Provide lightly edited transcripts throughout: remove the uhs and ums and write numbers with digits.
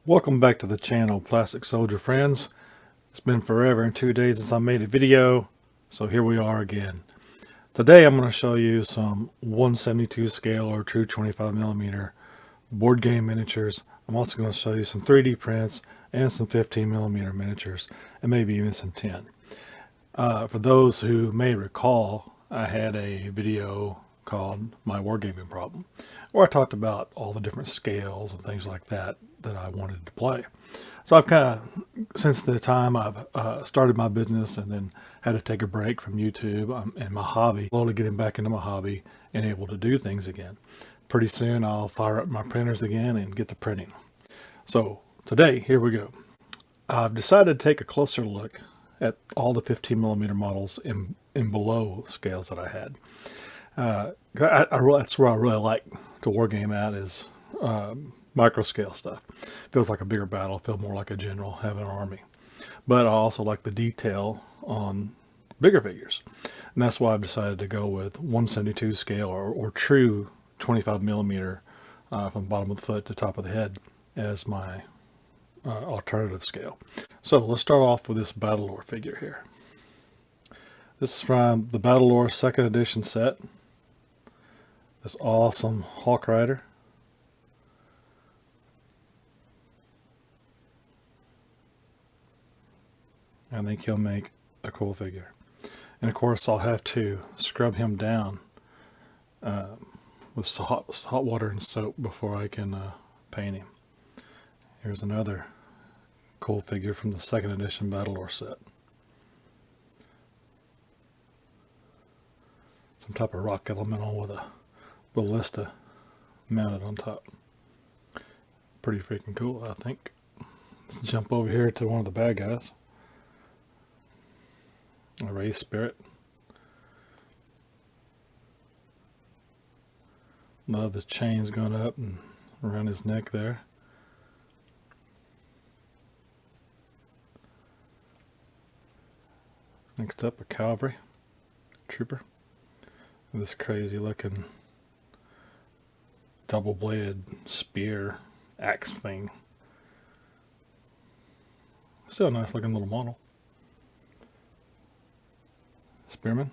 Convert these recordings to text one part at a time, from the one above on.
Welcome back to the channel, Plastic Soldier friends. It's been forever and 2 days since I made a video, so here we are again. Today I'm going to show you some 172 scale or true 25mm board game miniatures. I'm also going to show you some 3D prints and some 15mm miniatures, and maybe even some 10. For those who may recall, I had a video called My Wargaming Problem, where I talked about all the different scales and things like that I wanted to play. So I've kind of, since the time I've started my business and then had to take a break from YouTube and my hobby, slowly getting back into my hobby and able to do things again. Pretty soon I'll fire up my printers again and get to printing. So today, here we go. I've decided to take a closer look at all the 15mm models in below scales that I had. That's where I really like to wargame at, is micro scale stuff. Feels like a bigger battle, feels more like a general having an army. But I also like the detail on bigger figures. And that's why I've decided to go with 172 scale or true 25mm from the bottom of the foot to top of the head as my alternative scale. So let's start off with this Battlelore figure here. This is from the Battlelore 2nd edition set. This awesome Hawk Rider. I think he'll make a cool figure. And of course I'll have to scrub him down with hot water and soap before I can paint him. Here's another cool figure from the 2nd edition Battlelore set. Some type of rock elemental with a ballista mounted on top. Pretty freaking cool, I think. Let's jump over here to one of the bad guys. A Wraith Spirit. Love the chains going up and around his neck there. Next up, a Calvary Trooper. This crazy looking double-bladed spear axe thing. Still a nice looking little model. Spearman.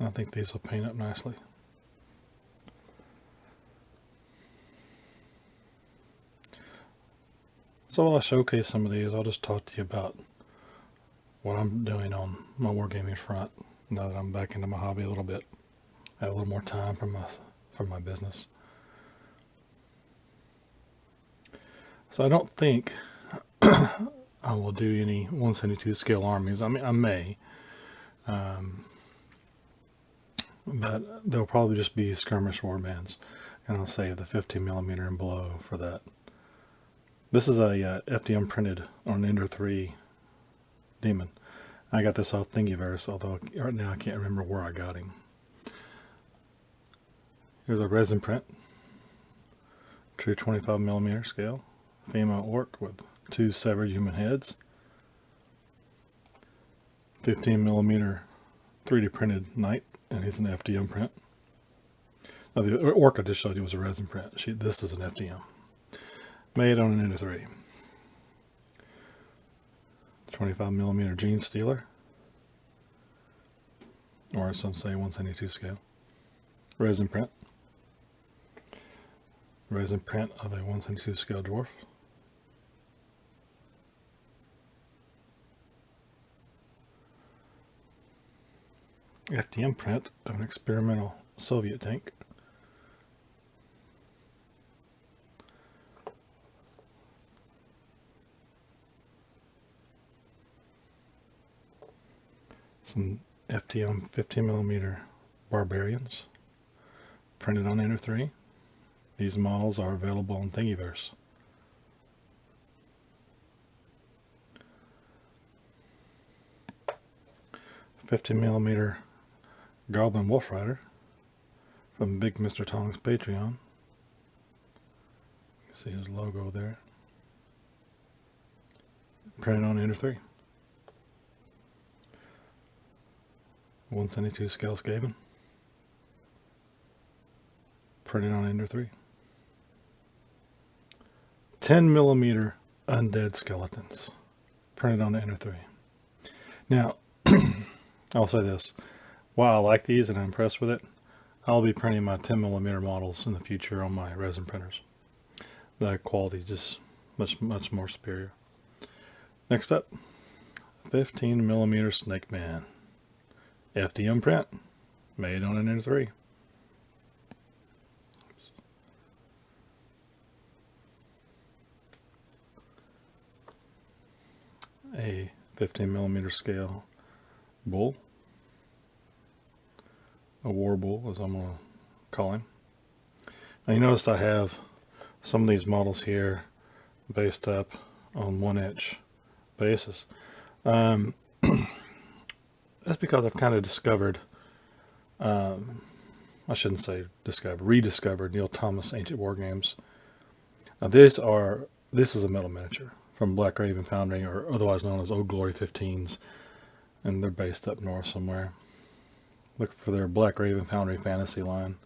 I think these will paint up nicely. So while I showcase some of these, I'll just talk to you about what I'm doing on my wargaming front now that I'm back into my hobby a little bit. I have a little more time from my business. So I don't think I will do any 172 scale armies. I mean, I may, but they'll probably just be skirmish warbands, and I'll save the 15mm and below for that. This is a Fdm printed on Ender 3 Demon. I got this off Thingiverse, although right now I can't remember where I got him. Here's a resin print, true 25mm scale, female orc with 2 severed human heads, 15mm 3D printed knight, and he's an FDM print. Now the orc I just showed you was a resin print. This is an FDM. Made on an Ender 3. 25mm Gene Stealer, or as some say 172 scale. Resin print. Resin print of a 172 scale dwarf. FDM print of an experimental Soviet tank. Some FDM 15mm Barbarians printed on Ender 3. These models are available on Thingiverse. $15mm Goblin Wolf Rider from Big Mr. Tong's Patreon. You can see his logo there. Printed on Ender 3. 172 scale Skaven. printed on Ender 3. 10 millimeter undead skeletons, printed on Ender 3. Now, I'll say this. While I like these and I'm impressed with it, I'll be printing my 10 millimeter models in the future on my resin printers. The quality is just much more superior. Next up, 15 millimeter Snake Man Fdm print, made on an Ender 3. A 15 millimeter scale bull, a war bull as I'm going to call him. Now you notice I have some of these models here based up on 1-inch bases. That's because I've kind of discovered, I shouldn't say discovered, rediscovered Neil Thomas Ancient Wargames. Now this is a metal miniature from Black Raven Foundry, or otherwise known as Old Glory 15s, and they're based up north somewhere. Look for their Black Raven Foundry fantasy line.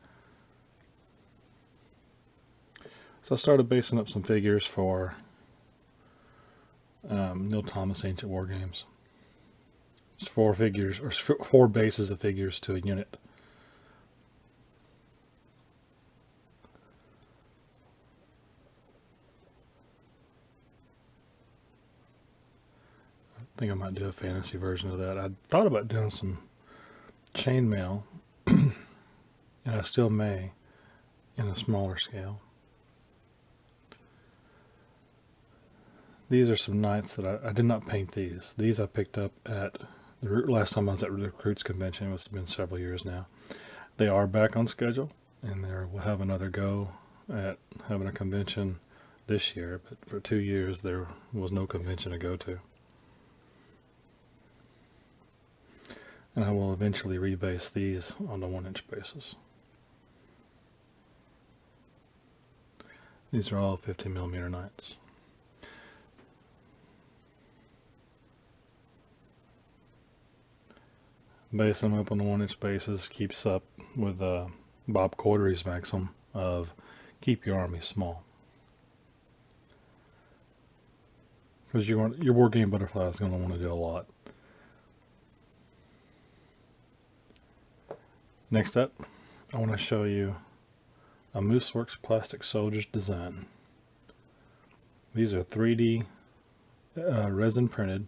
So I started basing up some figures for Neil Thomas Ancient Wargames. It's 4 figures, or 4 bases of figures to a unit. I think I might do a fantasy version of that. I thought about doing some chainmail, and I still may in a smaller scale. These are some knights that I did not paint these. These I picked up at the last time I was at the Recruits Convention. It must have been several years now. They are back on schedule, and we'll have another go at having a convention this year. But for 2 years, there was no convention to go to. And I will eventually rebase these on the 1-inch bases. These are all 15 millimeter knights. Basing them up on the 1-inch bases keeps up with Bob Corddry's maxim of keep your army small. Because your Wargame butterfly is going to want to do a lot. Next up, I want to show you a Mooseworks plastic soldiers design. These are 3D resin printed.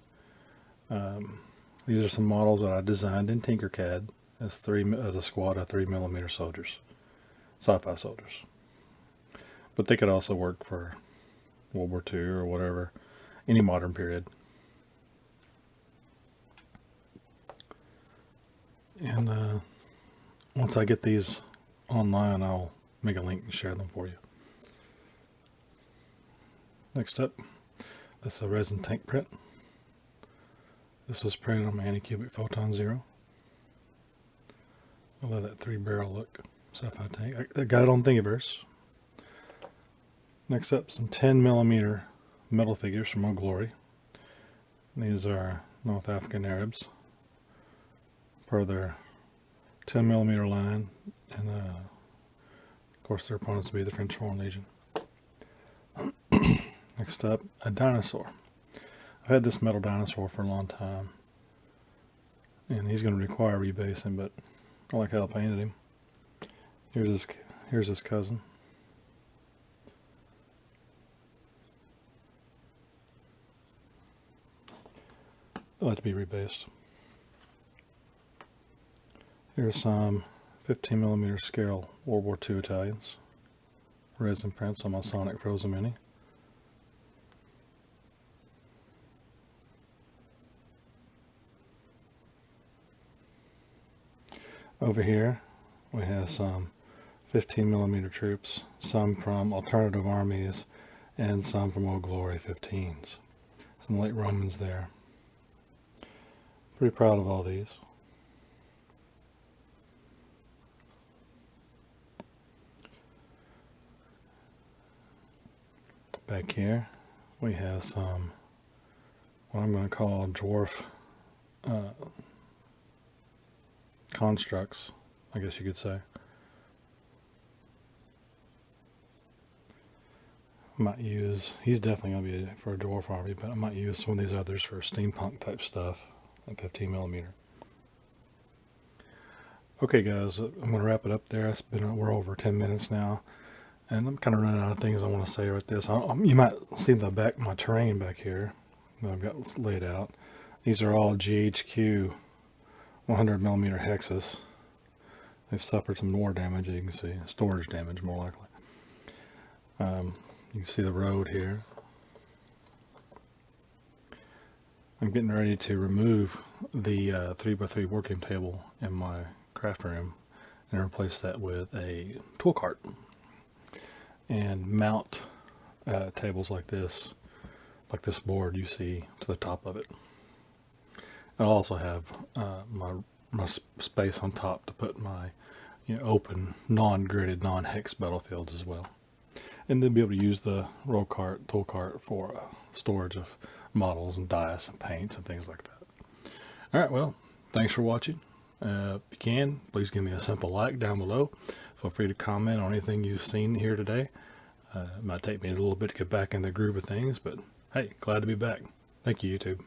These are some models that I designed in Tinkercad as a squad of 3 millimeter soldiers, sci-fi soldiers. But they could also work for World War II or whatever, any modern period. And once I get these online, I'll make a link and share them for you. Next up, this is a resin tank print. This was printed on my Anycubic Photon Zero. I love that 3-barrel look. Sci-fi tank. I got it on Thingiverse. Next up, some 10 millimeter metal figures from Old Glory. These are North African Arabs, part of their 10 millimeter line, and of course their opponents will be the French Foreign Legion. Next up, a dinosaur. I've had this metal dinosaur for a long time, and he's going to require rebasing, but I like how I painted him. Here's his cousin. I'd like to be rebased. Here's some 15 millimeter scale World War II Italians. Resin prints on my Sonic Frozen Mini. Over here we have some 15 millimeter troops, some from alternative armies and some from Old Glory 15s. Some late Romans there. Pretty proud of all these. Back here we have some what I'm going to call dwarf constructs, I guess you could say. I might use, he's definitely going to be for a dwarf army, but I might use some of these others for steampunk type stuff at 15 millimeter. Okay guys, I'm going to wrap it up there. It's been, we're over 10 minutes now, and I'm kind of running out of things I want to say right this. You might see the back, my terrain back here that I've got laid out. These are all GHQ 100 millimeter hexes. They've suffered some war damage, you can see, storage damage more likely. You can see the road here. I'm getting ready to remove the 3x3 working table in my craft room and replace that with a tool cart and mount tables like this board you see to the top of it. I'll also have my space on top to put my open, non-gridded, non-hex battlefields as well. And then be able to use the roll cart, tool cart for storage of models and dice and paints and things like that. Alright, well, thanks for watching. If you can, please give me a simple like down below. Feel free to comment on anything you've seen here today. It might take me a little bit to get back in the groove of things, but hey, glad to be back. Thank you, YouTube.